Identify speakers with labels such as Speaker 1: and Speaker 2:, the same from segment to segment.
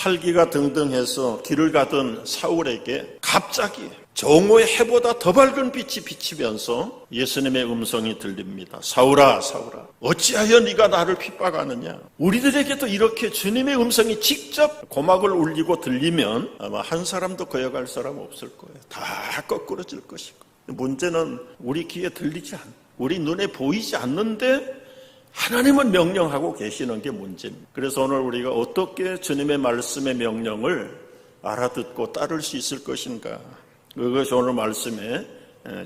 Speaker 1: 살기가 등등해서 길을 가던 사울에게 갑자기 정오의 해보다 더 밝은 빛이 비치면서 예수님의 음성이 들립니다. 사울아, 사울아, 어찌하여 네가 나를 핍박하느냐? 우리들에게도 이렇게 주님의 음성이 직접 고막을 울리고 들리면 아마 한 사람도 거역할 사람 없을 거예요. 다 거꾸러질 것이고. 문제는 우리 귀에 들리지 않고 우리 눈에 보이지 않는데 하나님은 명령하고 계시는 게 문제입니다. 그래서 오늘 우리가 어떻게 주님의 말씀의 명령을 알아듣고 따를 수 있을 것인가? 그것이 오늘 말씀의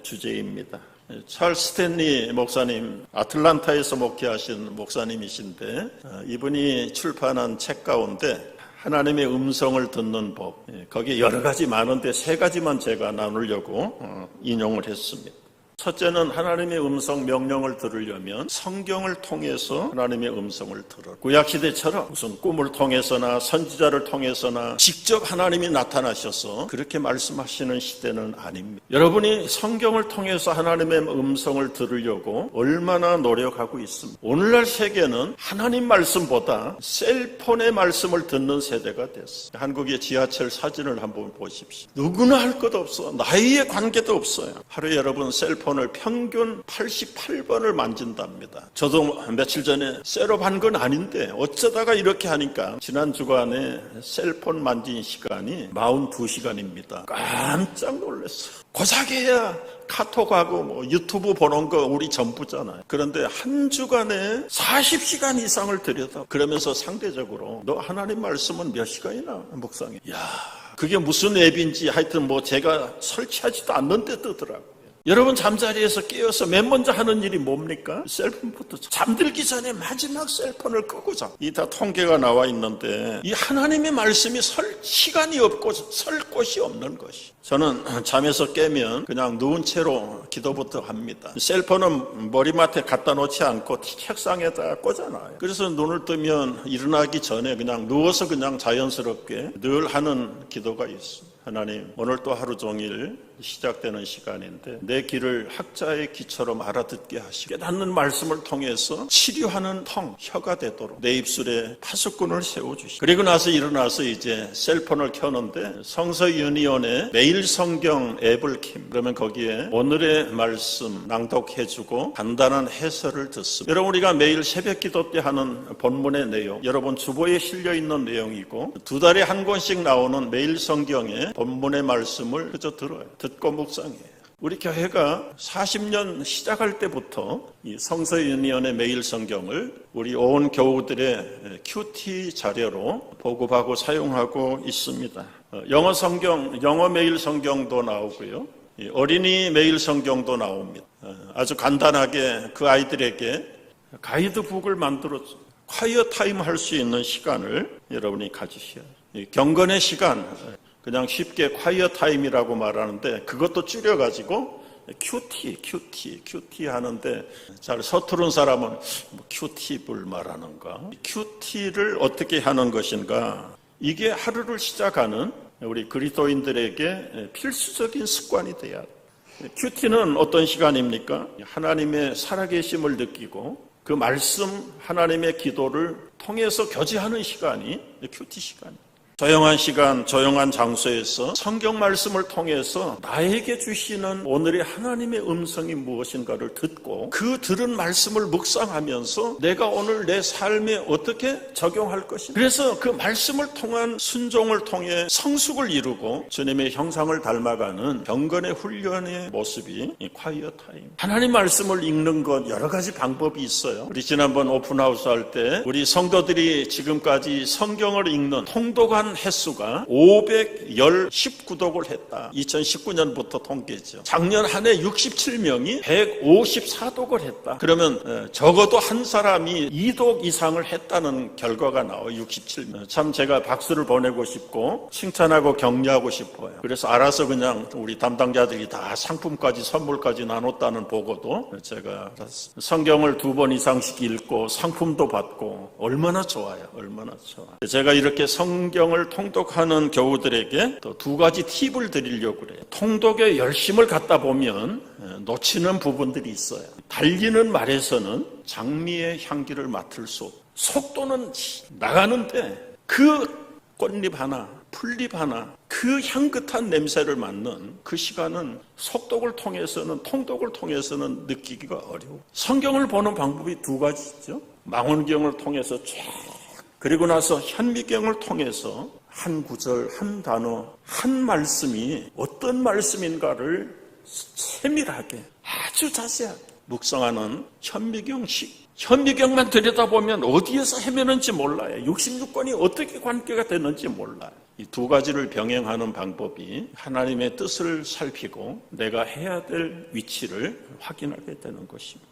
Speaker 1: 주제입니다. 찰스 스탠리 목사님, 아틀란타에서 목회하신 목사님이신데 이분이 출판한 책 가운데 하나님의 음성을 듣는 법, 거기에 여러 가지 많은데 세 가지만 제가 나누려고 인용을 했습니다. 첫째는 하나님의 음성 명령을 들으려면 성경을 통해서 하나님의 음성을 들어라. 구약시대처럼 무슨 꿈을 통해서나 선지자를 통해서나 직접 하나님이 나타나셔서 그렇게 말씀하시는 시대는 아닙니다. 여러분이 성경을 통해서 하나님의 음성을 들으려고 얼마나 노력하고 있습니다. 오늘날 세계는 하나님 말씀보다 셀폰의 말씀을 듣는 세대가 됐어요. 한국의 지하철 사진을 한번 보십시오. 누구나 할 것 없어. 나이에 관계도 없어요. 하루에 여러분 셀폰을 평균 88번을 만진답니다. 저도 며칠 전에 셋업한 건 아닌데 어쩌다가 이렇게 하니까 지난 주간에 셀폰 만진 시간이 42시간입니다. 깜짝 놀랐어요. 고사해야 카톡하고 유튜브 보는 거 우리 전부잖아요. 그런데 한 주간에 40시간 이상을 들여다 그러면서 상대적으로 너 하나님 말씀은 몇 시간이나 묵상해? 야, 그게 무슨 앱인지 하여튼 제가 설치하지도 않는데 뜨더라고요. 여러분 잠자리에서 깨어서 맨 먼저 하는 일이 뭡니까? 셀폰부터 잠들기 전에 마지막 셀폰을 끄고 자. 이 다 통계가 나와 있는데 이 하나님의 말씀이 설 시간이 없고 설 곳이 없는 것이. 저는 잠에서 깨면 그냥 누운 채로 기도부터 합니다. 셀폰은 머리맡에 갖다 놓지 않고 책상에다 꽂아놔요. 그래서 눈을 뜨면 일어나기 전에 그냥 누워서 그냥 자연스럽게 늘 하는 기도가 있습니다. 하나님, 오늘 또 하루 종일 시작되는 시간인데 내 길을 학자의 귀처럼 알아듣게 하시고 깨닫는 말씀을 통해서 치료하는 통, 혀가 되도록 내 입술에 파수꾼을 세워주시고 그리고 나서 일어나서 이제 셀폰을 켜는데 성서 유니온의 매일 성경 앱을 킵니다. 그러면 거기에 오늘의 말씀 낭독해주고 간단한 해설을 듣습니다. 여러분 우리가 매일 새벽 기도 때 하는 본문의 내용 여러분 주보에 실려있는 내용이고 두 달에 한 권씩 나오는 매일 성경의 본문의 말씀을 그저 들어요. 듣고 묵상해요. 우리 교회가 40년 시작할 때부터 이 성서 유니온의 매일 성경을 우리 온 교우들의 큐티 자료로 보급하고 사용하고 있습니다. 영어 성경, 영어 매일 성경도 나오고요. 어린이 매일 성경도 나옵니다. 아주 간단하게 그 아이들에게 가이드북을 만들어서 콰이어 타임 할 수 있는 시간을 여러분이 가지셔야 해요. 경건의 시간, 그냥 쉽게 콰이어 타임이라고 말하는데 그것도 줄여가지고 큐티 하는데 잘 서투른 사람은 큐티를 말하는가? 큐티를 어떻게 하는 것인가? 이게 하루를 시작하는 우리 그리스도인들에게 필수적인 습관이 돼야 돼요. 큐티는 어떤 시간입니까? 하나님의 살아계심을 느끼고 그 말씀 하나님의 기도를 통해서 교제하는 시간이 큐티 시간이에요. 조용한 시간, 조용한 장소에서 성경 말씀을 통해서 나에게 주시는 오늘의 하나님의 음성이 무엇인가를 듣고 그 들은 말씀을 묵상하면서 내가 오늘 내 삶에 어떻게 적용할 것인가. 그래서 그 말씀을 통한 순종을 통해 성숙을 이루고 주님의 형상을 닮아가는 경건의 훈련의 모습이 이 콰이어 타임. 하나님 말씀을 읽는 것 여러 가지 방법이 있어요. 우리 지난번 오픈하우스 할 때 우리 성도들이 지금까지 성경을 읽는 통독한 횟수가 519독을 했다. 2019년부터 통계죠. 작년 한 해 67명이 154독을 했다. 그러면 적어도 한 사람이 2독 이상을 했다는 결과가 나와요. 67명. 참 제가 박수를 보내고 싶고 칭찬하고 격려하고 싶어요. 그래서 알아서 그냥 우리 담당자들이 다 상품까지 선물까지 나눴다는 보고도 제가 알았어요. 성경을 2번 이상씩 읽고 상품도 받고 얼마나 좋아요. 얼마나 좋아. 제가 이렇게 성경을 통독하는 교우들에게 또 2가지 팁을 드리려고 그래요. 통독에 열심을 갖다 보면 놓치는 부분들이 있어요. 달리는 말에서는 장미의 향기를 맡을 수 없고 속도는 나가는데 그 꽃잎 하나, 풀잎 하나, 그 향긋한 냄새를 맡는 그 시간은 속독을 통해서는, 통독을 통해서는 느끼기가 어려워. 성경을 보는 방법이 두 가지죠. 망원경을 통해서 쫙, 그리고 나서 현미경을 통해서 한 구절, 한 단어, 한 말씀이 어떤 말씀인가를 세밀하게, 아주 자세하게 묵상하는 현미경식. 현미경만 들여다보면 어디에서 헤매는지 몰라요. 66권이 어떻게 관계가 되는지 몰라요. 이 두 가지를 병행하는 방법이 하나님의 뜻을 살피고 내가 해야 될 위치를 확인하게 되는 것입니다.